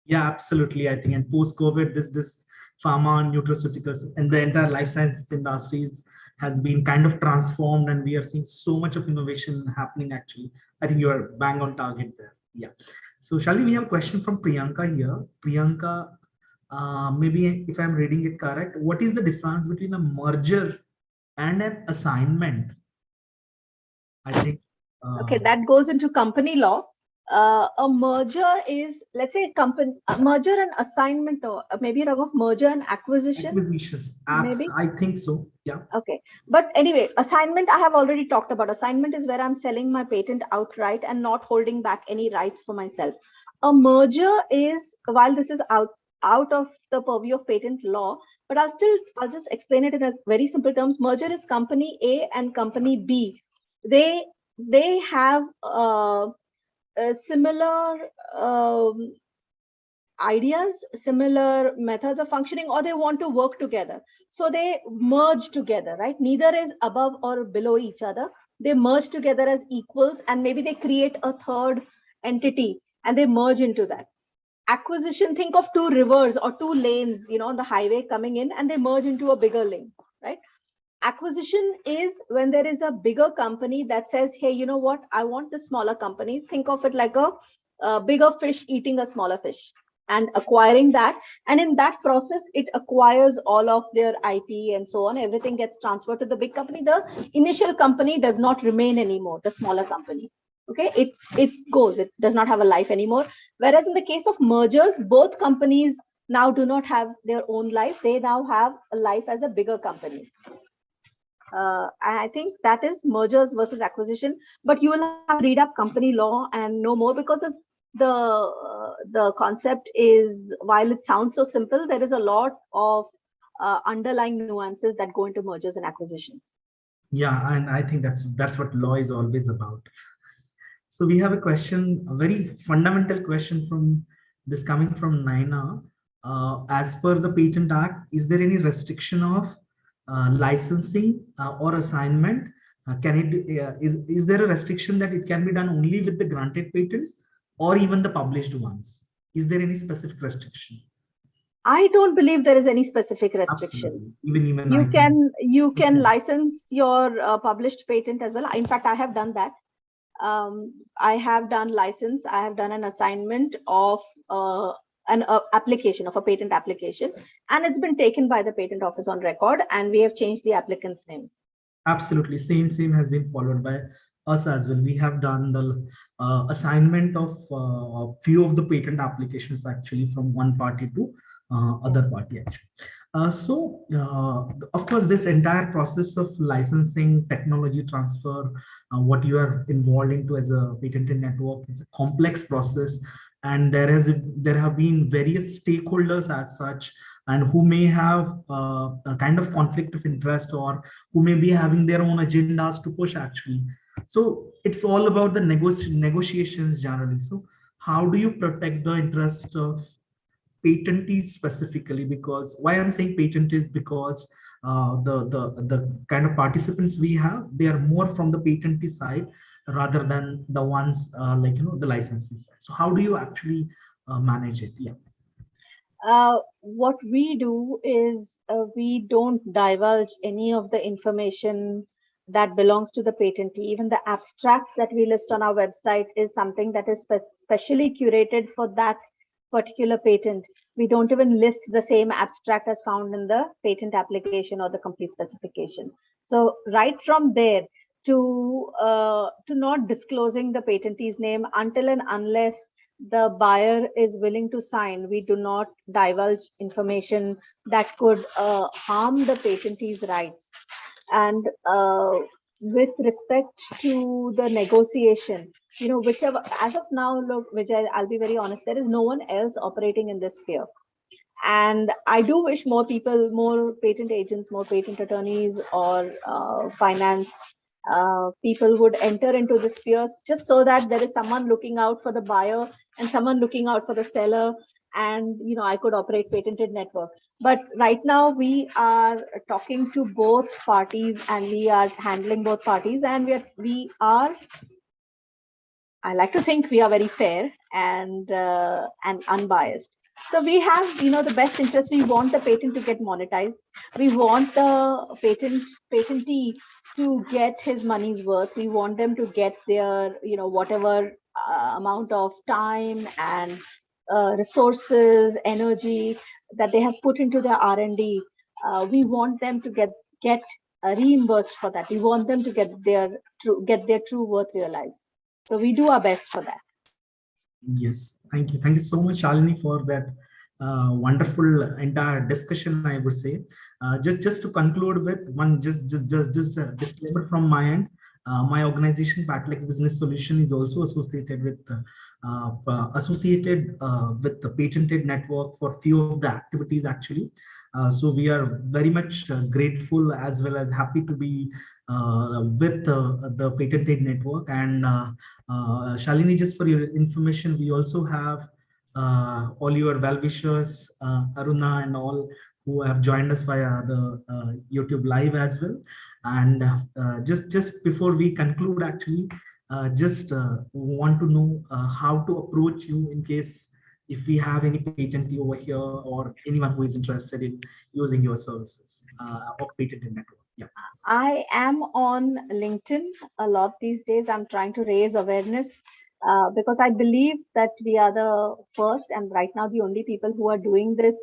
Yeah, absolutely. I think, and post-COVID, this pharma and nutraceuticals and the entire life sciences industries has been kind of transformed, and we are seeing so much of innovation happening. Actually, I think you are bang on target there. Yeah. So, Shalini, we have a question from Priyanka here. Priyanka, maybe if I'm reading it correct, what is the difference between a merger and an assignment? I think. Okay, that goes into company law. A merger is, let's say, a merger and assignment, or maybe talk of merger and acquisition. Acquisitions, apps, maybe? I think so. Yeah. Okay. But anyway, assignment, I have already talked about. Assignment is where I'm selling my patent outright and not holding back any rights for myself. A merger is, while this is out of the purview of patent law, but I'll just explain it in a very simple terms. Merger is company A and company B. They have similar ideas, similar methods of functioning, or they want to work together. So they merge together, right? Neither is above or below each other. They merge together as equals, and maybe they create a third entity and they merge into that. Acquisition, think of two rivers or two lanes, on the highway coming in, and they merge into a bigger lane, right? Acquisition is when there is a bigger company that says, hey, you know what, I want the smaller company. Think of it like a bigger fish eating a smaller fish and acquiring that. And in that process, it acquires all of their IP and so on. Everything gets transferred to the big company. The initial company does not remain anymore, the smaller company. Okay, it goes, it does not have a life anymore. Whereas in the case of mergers, both companies now do not have their own life. They now have a life as a bigger company. I think that is mergers versus acquisition, but you will have to read up company law and know more, because the concept is, while it sounds so simple, there is a lot of underlying nuances that go into mergers and acquisitions. Yeah, and I think that's what law is always about. So we have a question, a very fundamental question coming from Naina. As per the Patent Act, is there any restriction of licensing or assignment? Is there a restriction that it can be done only with the granted patents or even the published ones? Is there any specific restriction? I don't believe there is any specific restriction. Even you can license your published patent as well. In fact, I have done that. I have done license. I have done an assignment of an application, of a patent application, and it's been taken by the patent office on record, and we have changed the applicant's name. Absolutely, same has been followed by us as well. We have done the assignment of few of the patent applications actually from one party to other party actually. Of course, this entire process of licensing, technology transfer, what you are involved into as a patented network is a complex process, and there have been various stakeholders as such, and who may have a kind of conflict of interest, or who may be having their own agendas to push actually. So it's all about the negotiations generally. So how do you protect the interest of patentees specifically? Because why I'm saying patentees, because the kind of participants we have, they are more from the patentee side rather than the ones the licensee side. So how do you actually manage it? Yeah. What we do is we don't divulge any of the information that belongs to the patentee. Even the abstract that we list on our website is something that is specially curated for that particular patent. We don't even list the same abstract as found in the patent application or the complete specification. So right from there to not disclosing the patentee's name until and unless the buyer is willing to sign, we do not divulge information that could harm the patentee's rights. And with respect to the negotiation, whichever, as of now, look, I'll be very honest, there is no one else operating in this sphere. And I do wish more people, more patent agents, more patent attorneys, or finance people would enter into the spheres, just so that there is someone looking out for the buyer and someone looking out for the seller, and I could operate patented network. But right now we are talking to both parties, and we are handling both parties, and we are I like to think we are very fair and unbiased. So we have, the best interest. We want the patent to get monetized. We want the patentee to get his money's worth. We want them to get their, whatever amount of time and resources, energy that they have put into their R&D. We want them to get reimbursed for that. We want them to get their true worth realized. So we do our best for that. Yes, thank you. Thank you so much, Shalini, for that wonderful entire discussion, I would say. Just to conclude with one, just a disclaimer from my end. My organization, Patlex Business Solution, is also associated with the patented network for few of the activities actually. So we are very much grateful as well as happy to be with the patented network. And Shalini, just for your information, we also have all your well-wishers, Aruna and all, who have joined us via the YouTube live as well. And just before we conclude, actually, just want to know how to approach you in case if we have any patentee over here or anyone who is interested in using your services of patented network. Yeah. I am on LinkedIn a lot these days. I'm trying to raise awareness because I believe that we are the first and right now the only people who are doing this.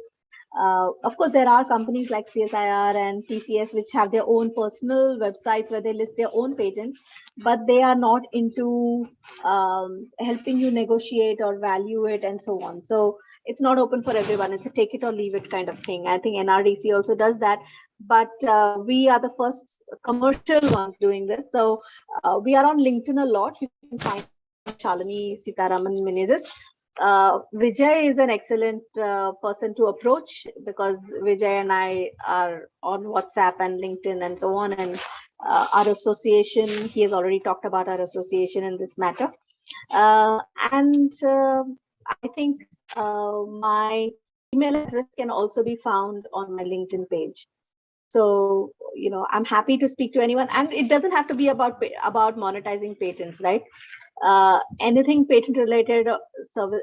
Of course, there are companies like CSIR and TCS which have their own personal websites where they list their own patents, but they are not into helping you negotiate or value it and so on. So it's not open for everyone. It's a take it or leave it kind of thing. I think NRDC also does that. But we are the first commercial ones doing this. So we are on LinkedIn a lot. You can find Shalini, Sitaraman, Menezes. Vijay is an excellent person to approach because Vijay and I are on WhatsApp and LinkedIn and so on. And our association, he has already talked about our association in this matter. And I think my email address can also be found on my LinkedIn page. So, I'm happy to speak to anyone, and it doesn't have to be about monetizing patents, right? Anything patent related,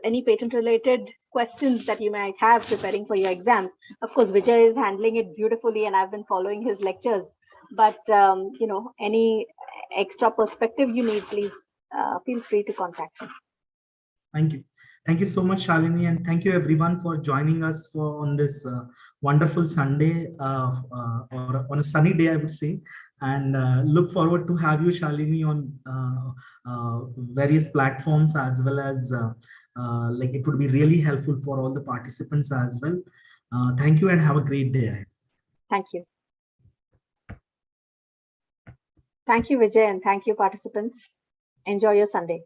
any patent related questions that you might have preparing for your exams. Of course, Vijay is handling it beautifully, and I've been following his lectures. But any extra perspective you need, please feel free to contact us. Thank you. Thank you so much, Shalini, and thank you everyone for joining us on this wonderful Sunday or on a sunny day, I would say. And look forward to have you, Shalini, on various platforms, as well as like it would be really helpful for all the participants as well. Thank you and have a great day ahead. Thank you. Thank you, Vijay, and thank you, participants. Enjoy your Sunday.